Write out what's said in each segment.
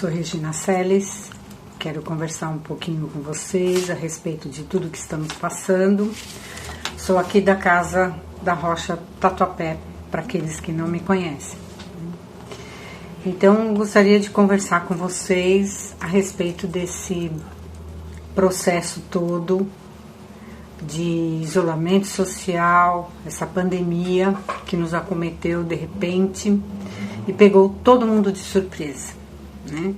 sou Regina Celes, quero conversar um pouquinho com vocês a respeito de tudo que estamos passando. Sou aqui da Casa da Rocha Tatuapé, para aqueles que não me conhecem. Então, gostaria de conversar com vocês a respeito desse processo todo de isolamento social, essa pandemia que nos acometeu de repente e pegou todo mundo de surpresa, né?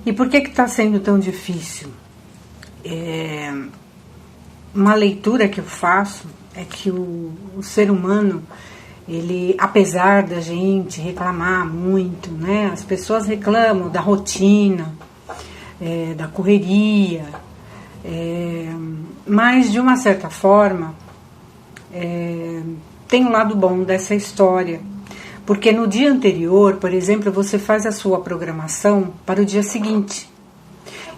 E por que está sendo tão difícil? Uma leitura que eu faço é que o ser humano, ele, apesar da gente reclamar muito, né? As pessoas reclamam da rotina, da correria, mas de uma certa forma tem um lado bom dessa história, porque no dia anterior, por exemplo, você faz a sua programação para o dia seguinte.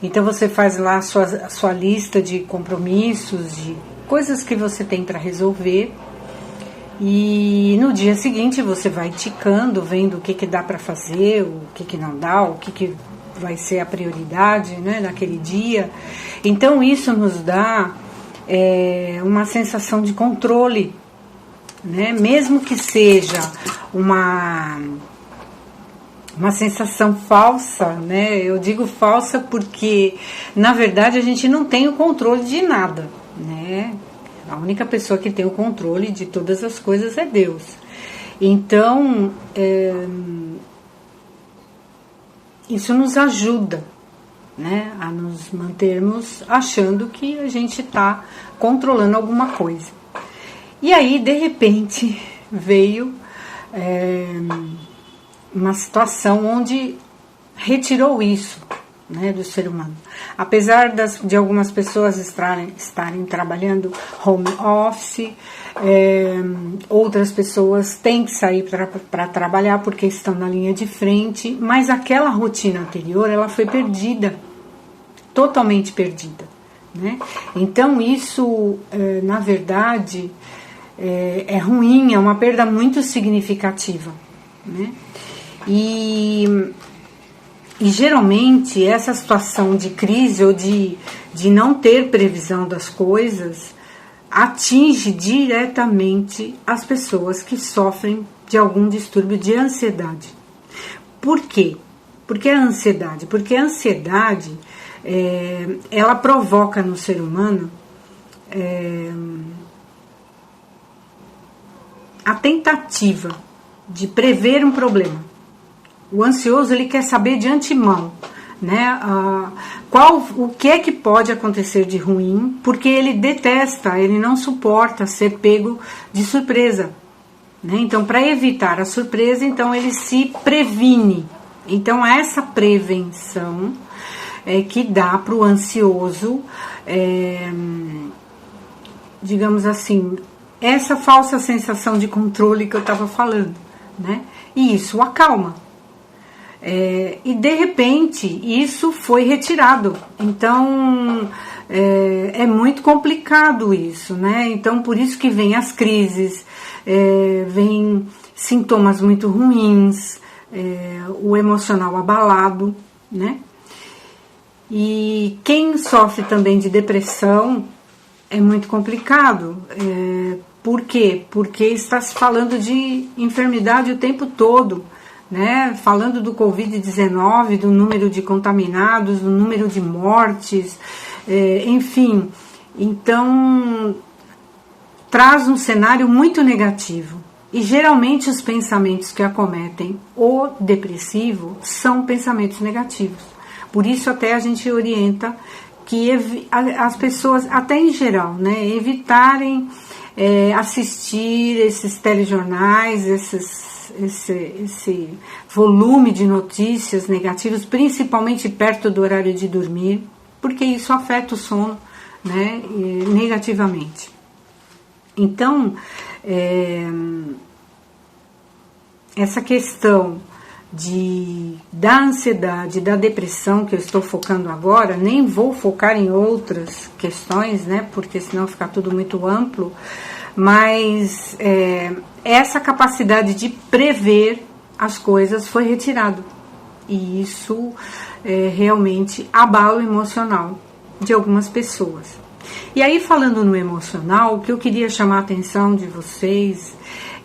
Então você faz lá a sua lista de compromissos, de coisas que você tem para resolver, e no dia seguinte você vai ticando, vendo o que dá para fazer, o que não dá, o que vai ser a prioridade, né, naquele dia. Então isso nos dá uma sensação de controle, né? Mesmo que seja uma sensação falsa, né? Eu digo falsa porque na verdade a gente não tem o controle de nada, né? A única pessoa que tem o controle de todas as coisas é Deus. Então isso nos ajuda, né, a nos mantermos achando que a gente está controlando alguma coisa. E aí, de repente, veio uma situação onde retirou isso, né, do ser humano. Apesar de algumas pessoas estarem trabalhando home office, outras pessoas têm que sair para trabalhar porque estão na linha de frente, mas aquela rotina anterior ela foi perdida, totalmente perdida, né? Então isso, na verdade, é ruim, é uma perda muito significativa, né? E geralmente essa situação de crise ou de não ter previsão das coisas atinge diretamente as pessoas que sofrem de algum distúrbio de ansiedade. Por quê? Porque a ansiedade? Porque a ansiedade ela provoca no ser humano a tentativa de prever um problema. O ansioso, ele quer saber de antemão, né, o que é que pode acontecer de ruim, porque ele detesta, ele não suporta ser pego de surpresa, né? Então, para evitar a surpresa, então ele se previne. Então, essa prevenção que dá para o ansioso, digamos assim, essa falsa sensação de controle que eu estava falando, né? E isso o acalma. E de repente isso foi retirado. Então é muito complicado isso, né? Então por isso que vem as crises, vem sintomas muito ruins, o emocional abalado, né? E quem sofre também de depressão é muito complicado. Por quê? Porque está se falando de enfermidade o tempo todo, né? Falando do Covid-19, do número de contaminados, do número de mortes, enfim. Então, traz um cenário muito negativo. E geralmente os pensamentos que acometem o depressivo são pensamentos negativos. Por isso até a gente orienta que as pessoas, até em geral, né, evitarem assistir esses telejornais, esse volume de notícias negativas, principalmente perto do horário de dormir, porque isso afeta o sono, né, negativamente. Então, essa questão da ansiedade, da depressão que eu estou focando agora, nem vou focar em outras questões, né, porque senão fica tudo muito amplo, mas essa capacidade de prever as coisas foi retirado. e isso realmente abala o emocional de algumas pessoas. E aí, falando no emocional, o que eu queria chamar a atenção de vocês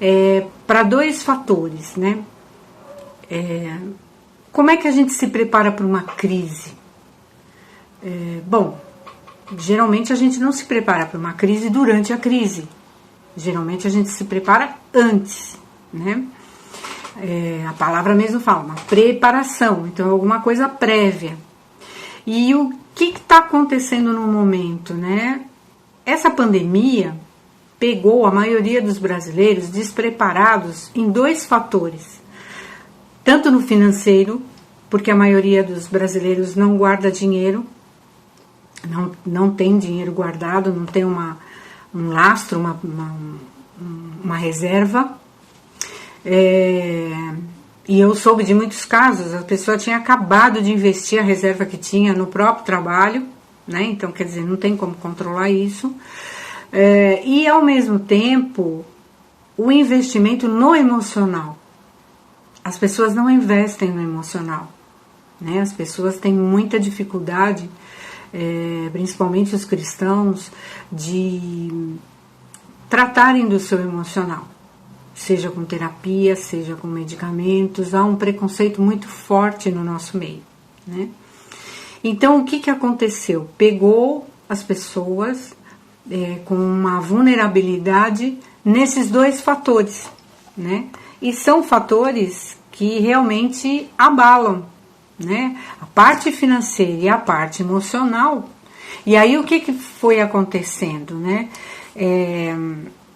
é para 2 fatores, né? Como é que a gente se prepara para uma crise? Bom, geralmente a gente não se prepara para uma crise durante a crise. Geralmente a gente se prepara antes, né? A palavra mesmo fala, uma preparação, então é alguma coisa prévia. E o que está acontecendo no momento, né? Essa pandemia pegou a maioria dos brasileiros despreparados em 2 fatores. Tanto no financeiro, porque a maioria dos brasileiros não guarda dinheiro, não tem dinheiro guardado, não tem um lastro, uma reserva. E eu soube de muitos casos, a pessoa tinha acabado de investir a reserva que tinha no próprio trabalho, né? Então, quer dizer, não tem como controlar isso. E, ao mesmo tempo, o investimento no emocional. As pessoas não investem no emocional, né? As pessoas têm muita dificuldade, principalmente os cristãos, de tratarem do seu emocional. Seja com terapia, seja com medicamentos, há um preconceito muito forte no nosso meio, né? Então, o que aconteceu? Pegou as pessoas com uma vulnerabilidade nesses 2 fatores, né? E são fatores que realmente abalam, né? A parte financeira e a parte emocional. E aí, o que foi acontecendo, né?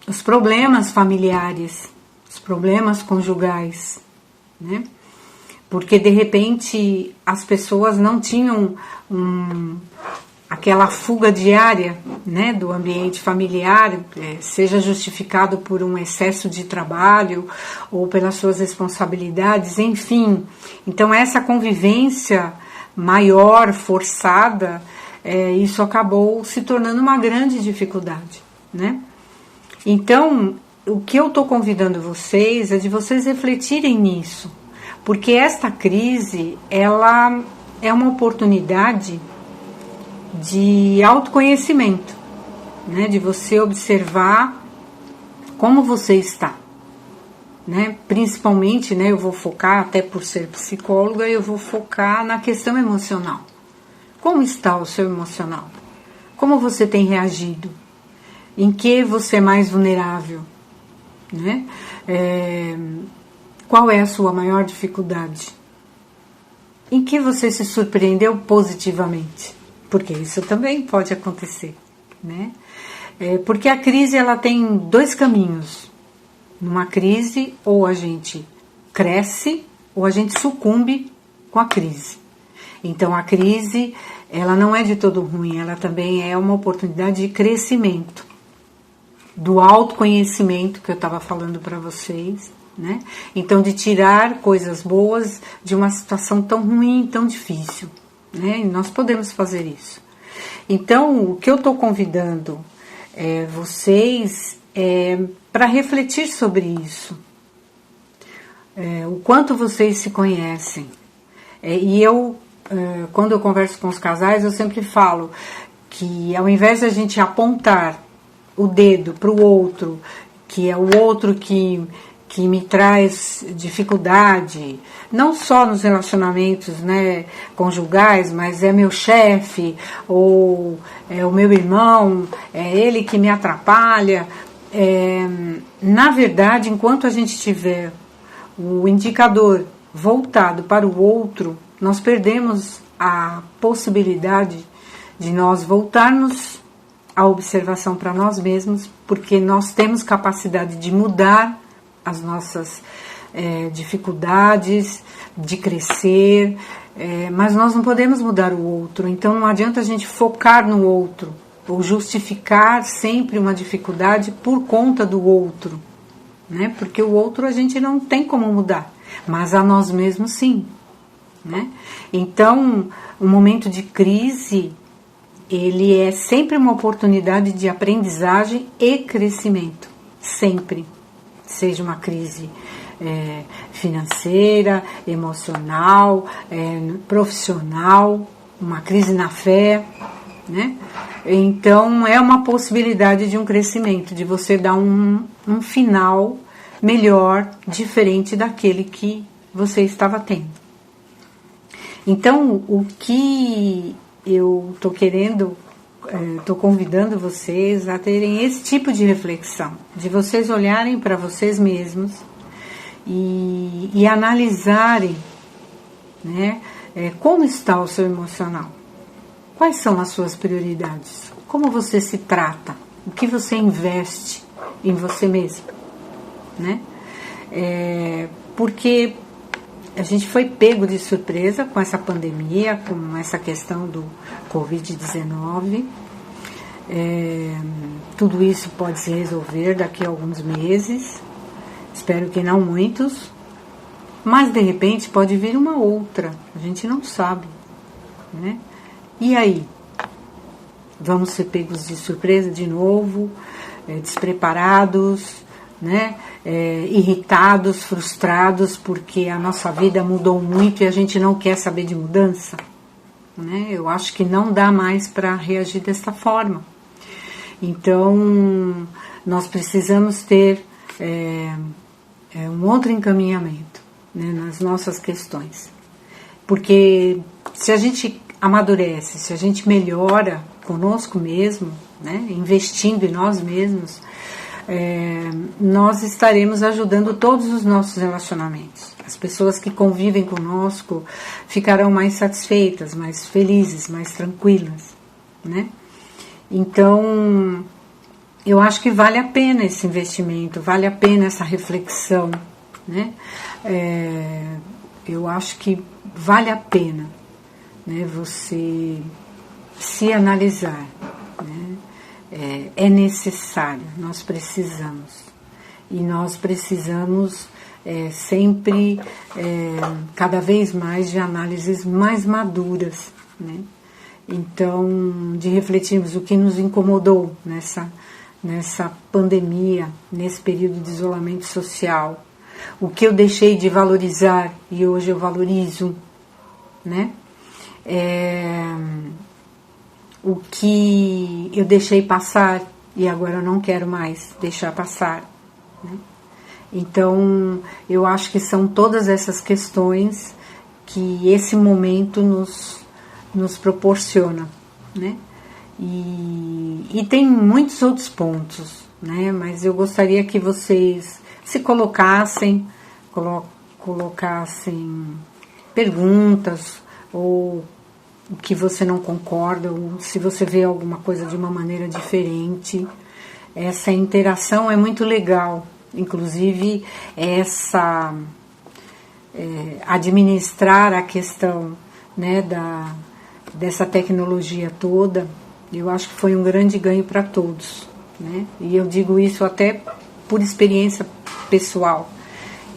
Os problemas familiares, os problemas conjugais, né? Porque de repente as pessoas não tinham aquela fuga diária, né, do ambiente familiar, seja justificado por um excesso de trabalho ou pelas suas responsabilidades, enfim. Então essa convivência maior, forçada, isso acabou se tornando uma grande dificuldade, né? Então, o que eu estou convidando vocês é de vocês refletirem nisso, porque esta crise, ela é uma oportunidade de autoconhecimento, né? De você observar como você está, né? Principalmente, né, eu vou focar, até por ser psicóloga, eu vou focar na questão emocional. Como está o seu emocional? Como você tem reagido? Em que você é mais vulnerável, né? Qual é a sua maior dificuldade? Em que você se surpreendeu positivamente? Porque isso também pode acontecer, né? Porque a crise, ela tem 2 caminhos. Numa crise, ou a gente cresce, ou a gente sucumbe com a crise. Então, a crise, ela não é de todo ruim, ela também é uma oportunidade de crescimento, do autoconhecimento que eu estava falando para vocês, né? Então, de tirar coisas boas de uma situação tão ruim, tão difícil, né? E nós podemos fazer isso. Então, o que eu estou convidando vocês para refletir sobre isso. O quanto vocês se conhecem. E eu, quando eu converso com os casais, eu sempre falo que ao invés de a gente apontar o dedo para o outro, que é o outro que me traz dificuldade, não só nos relacionamentos, né, conjugais, mas é meu chefe, ou é o meu irmão, é ele que me atrapalha. Na verdade, enquanto a gente tiver o indicador voltado para o outro, nós perdemos a possibilidade de nós voltarmos a observação para nós mesmos, porque nós temos capacidade de mudar as nossas dificuldades, de crescer, mas nós não podemos mudar o outro. Então não adianta a gente focar no outro ou justificar sempre uma dificuldade por conta do outro, né? Porque o outro a gente não tem como mudar, mas a nós mesmos sim, né? Então, um momento de crise, ele é sempre uma oportunidade de aprendizagem e crescimento, sempre. Seja uma crise financeira, emocional, profissional, uma crise na fé, né? Então é uma possibilidade de um crescimento, de você dar um final melhor, diferente daquele que você estava tendo. Então, o que eu estou querendo, estou convidando vocês a terem esse tipo de reflexão, de vocês olharem para vocês mesmos e analisarem, né, como está o seu emocional, quais são as suas prioridades, como você se trata, o que você investe em você mesmo, né? Porque a gente foi pego de surpresa com essa pandemia, com essa questão do Covid-19. Tudo isso pode se resolver daqui a alguns meses, espero que não muitos, mas de repente pode vir uma outra, a gente não sabe, né? E aí? Vamos ser pegos de surpresa de novo, despreparados, né? Irritados, frustrados, porque a nossa vida mudou muito e a gente não quer saber de mudança, né? Eu acho que não dá mais para reagir dessa forma. Então, nós precisamos ter um outro encaminhamento, né, nas nossas questões. Porque se a gente amadurece, se a gente melhora conosco mesmo, né, investindo em nós mesmos, nós estaremos ajudando todos os nossos relacionamentos. As pessoas que convivem conosco ficarão mais satisfeitas, mais felizes, mais tranquilas, né? Então, eu acho que vale a pena esse investimento, vale a pena essa reflexão, né? Eu acho que vale a pena, né, você se analisar, né? É necessário, nós precisamos. E nós precisamos sempre, cada vez mais, de análises mais maduras, né? Então, de refletirmos o que nos incomodou nessa pandemia, nesse período de isolamento social, o que eu deixei de valorizar e hoje eu valorizo, né? O que eu deixei passar e agora eu não quero mais deixar passar, né? Então, eu acho que são todas essas questões que esse momento nos proporciona, né? E tem muitos outros pontos, né? Mas eu gostaria que vocês se colocassem perguntas, ou o que você não concorda, ou se você vê alguma coisa de uma maneira diferente. Essa interação é muito legal, inclusive administrar a questão, né, dessa tecnologia toda, eu acho que foi um grande ganho para todos, né? E eu digo isso até por experiência pessoal.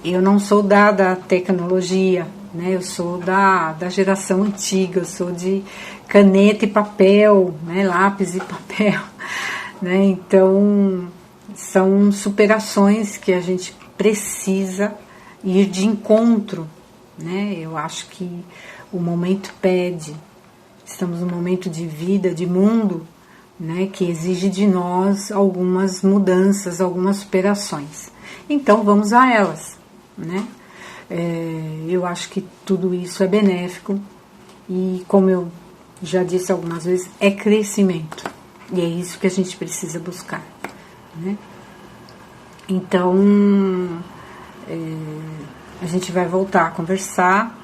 Eu não sou da tecnologia, né? Eu sou da geração antiga, eu sou de caneta e papel, né? Lápis e papel, né? Então, são superações que a gente precisa ir de encontro, né? Eu acho que o momento pede, estamos num momento de vida, de mundo, né, que exige de nós algumas mudanças, algumas superações. Então vamos a elas, né? Eu acho que tudo isso é benéfico e, como eu já disse algumas vezes, é crescimento. E é isso que a gente precisa buscar, né? Então, a gente vai voltar a conversar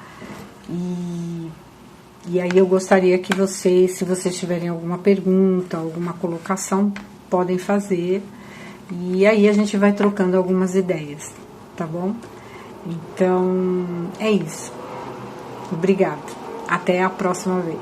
e aí eu gostaria que vocês, se vocês tiverem alguma pergunta, alguma colocação, podem fazer. E aí a gente vai trocando algumas ideias, tá bom? Então, é isso. Obrigada. Até a próxima vez.